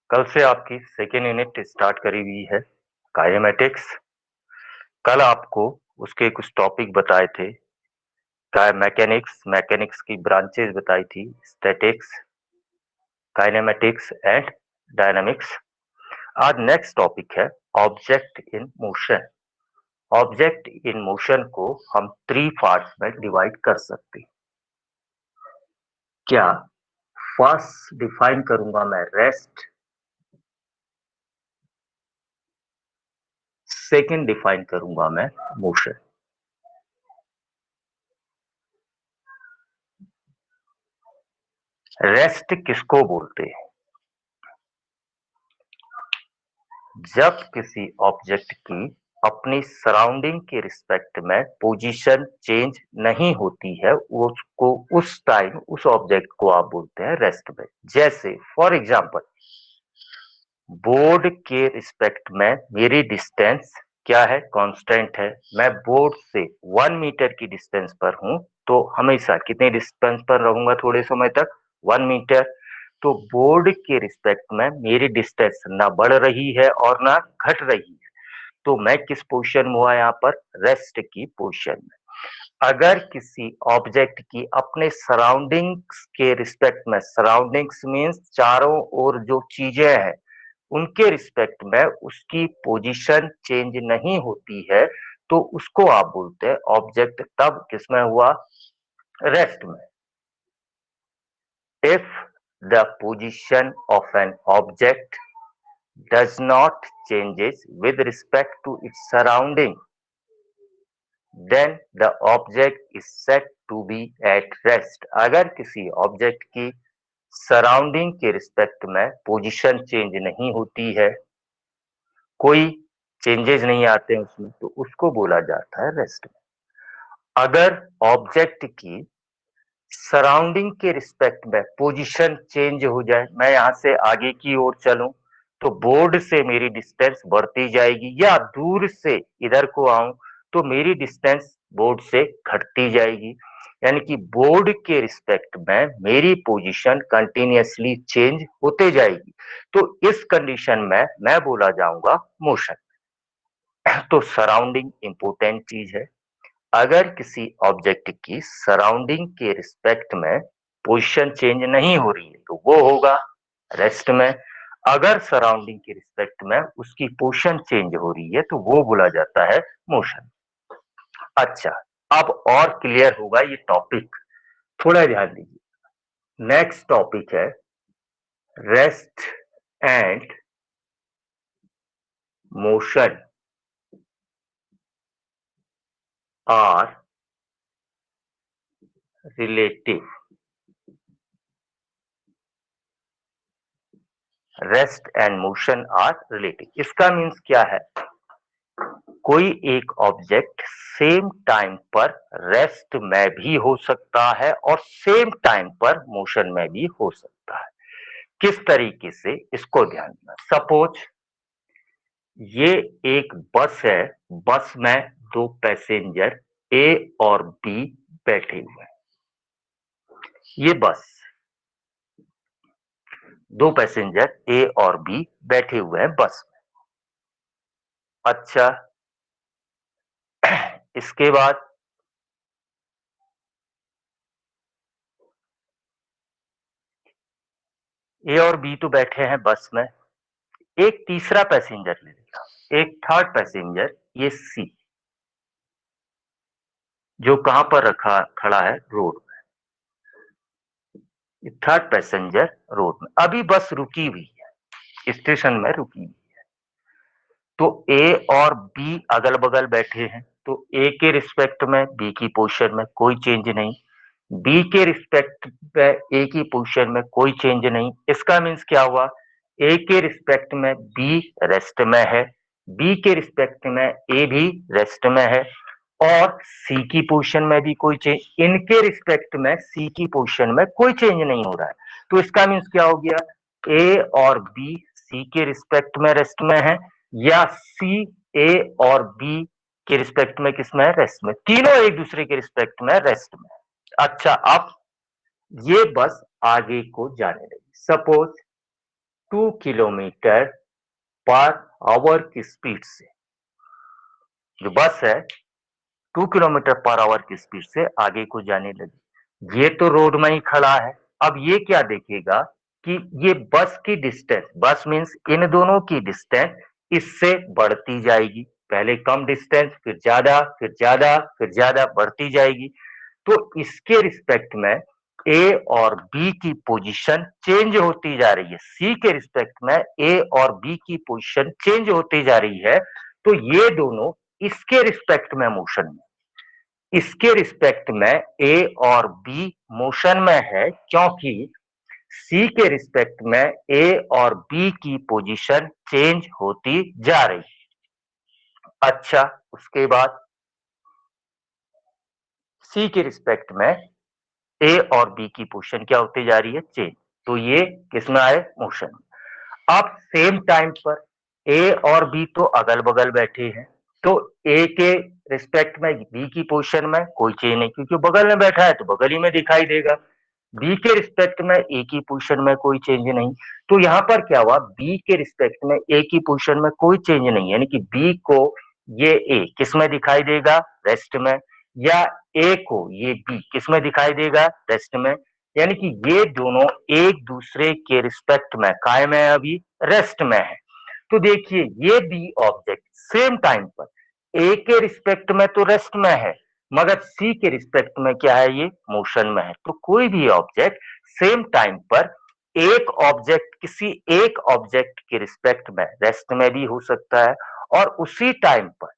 कल से आपकी सेकेंड यूनिट स्टार्ट करी हुई है काइनेमेटिक्स। कल आपको उसके कुछ टॉपिक बताए थे। मैकेनिक्स मैकेनिक्स की ब्रांचेस बताई थी, स्टैटिक्स, काइनेमेटिक्स एंड डायनामिक्स। आज नेक्स्ट टॉपिक है object in motion. Object in motion को हम 3 पार्ट्स में डिवाइड कर सकते हैं। क्या? फर्स्ट डिफाइन करूंगा मैं रेस्ट, सेकंड डिफाइन करूंगा मैं मोशन। रेस्ट किसको बोलते हैं? जब किसी ऑब्जेक्ट की अपनी सराउंडिंग के रिस्पेक्ट में पोजीशन चेंज नहीं होती है, उसको उस टाइम उस ऑब्जेक्ट को आप बोलते हैं रेस्ट में। जैसे फॉर एग्जांपल, बोर्ड के रिस्पेक्ट में मेरी डिस्टेंस क्या है? कांस्टेंट है। मैं बोर्ड से 1 मीटर की डिस्टेंस पर हूं तो हमेशा कितने डिस्टेंस पर रहूंगा? थोड़े समय तक 1 मीटर। तो बोर्ड के रिस्पेक्ट में मेरी डिस्टेंस ना बढ़ रही है और ना घट रही है, तो मैं किस पोजीशन में हुआ? यहाँ पर रेस्ट की पोजीशन में। अगर किसी ऑब्जेक्ट की अपने सराउंडिंग्स के रिस्पेक्ट में, सराउंडिंग्स मीन्स चारों ओर जो चीजें हैं उनके रिस्पेक्ट में उसकी पोजीशन चेंज नहीं होती है, तो उसको आप बोलते हैं ऑब्जेक्ट तब किसमें हुआ? रेस्ट में। If the position of an object does not changes with respect to its surrounding, then the object is said to be at rest. अगर किसी ऑब्जेक्ट की सराउंडिंग के रिस्पेक्ट में पोजीशन चेंज नहीं होती है, कोई चेंजेस नहीं आते हैं उसमें, तो उसको बोला जाता है रेस्ट में। अगर ऑब्जेक्ट की सराउंडिंग के रिस्पेक्ट में पोजीशन चेंज हो जाए, मैं यहां से आगे की ओर चलूं तो बोर्ड से मेरी डिस्टेंस बढ़ती जाएगी, या दूर से इधर को आऊं तो मेरी डिस्टेंस बोर्ड से घटती जाएगी। यानी कि बोर्ड के रिस्पेक्ट में मेरी पोजीशन कंटिन्यूअसली चेंज होते जाएगी, तो इस कंडीशन में मैं बोला जाऊंगा मोशन। तो सराउंडिंग इंपोर्टेंट चीज है। अगर किसी ऑब्जेक्ट की सराउंडिंग के रिस्पेक्ट में पोजीशन चेंज नहीं हो रही है तो वो होगा रेस्ट में। अगर सराउंडिंग के रिस्पेक्ट में उसकी पोजीशन चेंज हो रही है तो वो बोला जाता है मोशन। अच्छा, अब और क्लियर होगा ये टॉपिक, थोड़ा ध्यान दीजिए। नेक्स्ट टॉपिक है rest and motion are relative. Rest and motion are relative, इसका मीन्स क्या है? कोई एक ऑब्जेक्ट सेम टाइम पर रेस्ट में भी हो सकता है और सेम टाइम पर मोशन में भी हो सकता है। किस तरीके से, इसको ध्यान देना। सपोज ये एक बस है, बस में 2 पैसेंजर ए और बी बैठे हुए हैं। ये बस 2 पैसेंजर ए और बी बैठे हुए हैं बस में। अच्छा, इसके बाद ए और बी तो बैठे हैं बस में, एक तीसरा पैसेंजर ले लिया, एक थर्ड पैसेंजर, ये सी, जो कहां पर रखा खड़ा है? रोड में। थर्ड पैसेंजर रोड में, अभी बस रुकी हुई है, स्टेशन में रुकी हुई। तो ए और बी अगल बगल बैठे हैं, तो ए के रिस्पेक्ट में बी की पोजीशन में कोई चेंज नहीं, बी के रिस्पेक्ट में ए की पोजीशन में कोई चेंज नहीं। इसका मीन्स क्या हुआ? ए के रिस्पेक्ट में बी रेस्ट में है, बी के रिस्पेक्ट में ए भी रेस्ट में है, और सी की पोजीशन में भी कोई चेंज, इनके रिस्पेक्ट में सी की पोजीशन में कोई चेंज नहीं हो रहा है। तो इसका मीन्स क्या हो गया? ए और बी सी के रिस्पेक्ट में रेस्ट में है, या सी ए और बी के रिस्पेक्ट में किसमें है? रेस्ट में। तीनों एक दूसरे के रिस्पेक्ट में रेस्ट में। अच्छा, अब ये बस आगे को जाने लगी। सपोज 2 किलोमीटर पर आवर की स्पीड से, जो बस है 2 किलोमीटर पर आवर की स्पीड से आगे को जाने लगी। ये तो रोड में ही खड़ा है। अब ये क्या देखेगा कि ये बस की डिस्टेंस, बस मीन्स इन दोनों की डिस्टेंस इससे बढ़ती जाएगी। पहले कम डिस्टेंस, फिर ज्यादा, फिर ज्यादा, फिर ज्यादा बढ़ती जाएगी। तो इसके रिस्पेक्ट में ए और बी की पोजीशन चेंज होती जा रही है। सी के रिस्पेक्ट में ए और बी की पोजीशन चेंज होती जा रही है। तो ये दोनों इसके रिस्पेक्ट में मोशन में, इसके रिस्पेक्ट में ए और बी मोशन में है, क्योंकि सी के रिस्पेक्ट में ए और बी की पोजीशन चेंज होती जा रही है। अच्छा, उसके बाद सी के रिस्पेक्ट में ए और बी की पोजीशन क्या होती जा रही है, चेंज। तो ये किसमें आए, मोशन में। अब सेम टाइम पर ए और बी तो अगल बगल बैठे हैं, तो ए के रिस्पेक्ट में बी की पोजीशन में कोई चेंज नहीं, क्योंकि बगल में बैठा है तो बगल ही में दिखाई देगा। बी के रिस्पेक्ट में ए की पोजीशन में कोई चेंज नहीं। तो यहां पर क्या हुआ, बी के रिस्पेक्ट में ए की पोजीशन में कोई चेंज नहीं, यानी कि बी को ये ए किस में दिखाई देगा, रेस्ट में, या ए को ये बी किस में दिखाई देगा, रेस्ट में। यानी कि ये दोनों एक दूसरे के रिस्पेक्ट में कायम है, अभी रेस्ट में है। तो देखिए ये बी ऑब्जेक्ट सेम टाइम पर ए के रिस्पेक्ट में तो रेस्ट में है, मगर सी के रिस्पेक्ट में क्या है, ये मोशन में है। तो कोई भी ऑब्जेक्ट सेम टाइम पर एक ऑब्जेक्ट किसी एक ऑब्जेक्ट के रिस्पेक्ट में रेस्ट में भी हो सकता है, और उसी टाइम पर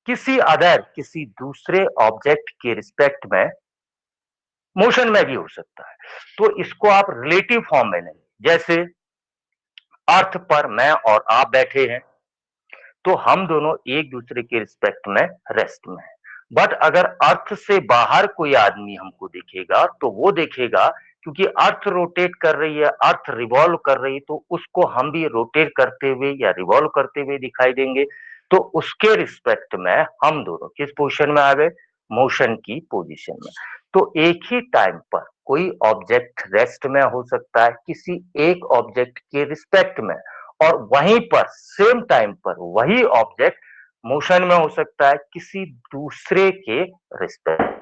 किसी दूसरे ऑब्जेक्ट के रिस्पेक्ट में मोशन में भी हो सकता है। तो इसको आप रिलेटिव फॉर्म में लें। जैसे अर्थ पर मैं और आप बैठे हैं, तो हम दोनों एक दूसरे के रिस्पेक्ट में रेस्ट में है। बट अगर अर्थ से बाहर कोई आदमी हमको दिखेगा, तो वो देखेगा क्योंकि अर्थ रोटेट कर रही है, अर्थ रिवॉल्व कर रही है, तो उसको हम भी रोटेट करते हुए या रिवॉल्व करते हुए दिखाई देंगे। तो उसके रिस्पेक्ट में हम दोनों किस पोजीशन में आ गए, मोशन की पोजीशन में। तो एक ही टाइम पर कोई ऑब्जेक्ट रेस्ट में हो सकता है किसी एक ऑब्जेक्ट के रिस्पेक्ट में, और वहीं पर सेम टाइम पर वही ऑब्जेक्ट मोशन में हो सकता है किसी दूसरे के रिस्पेक्ट।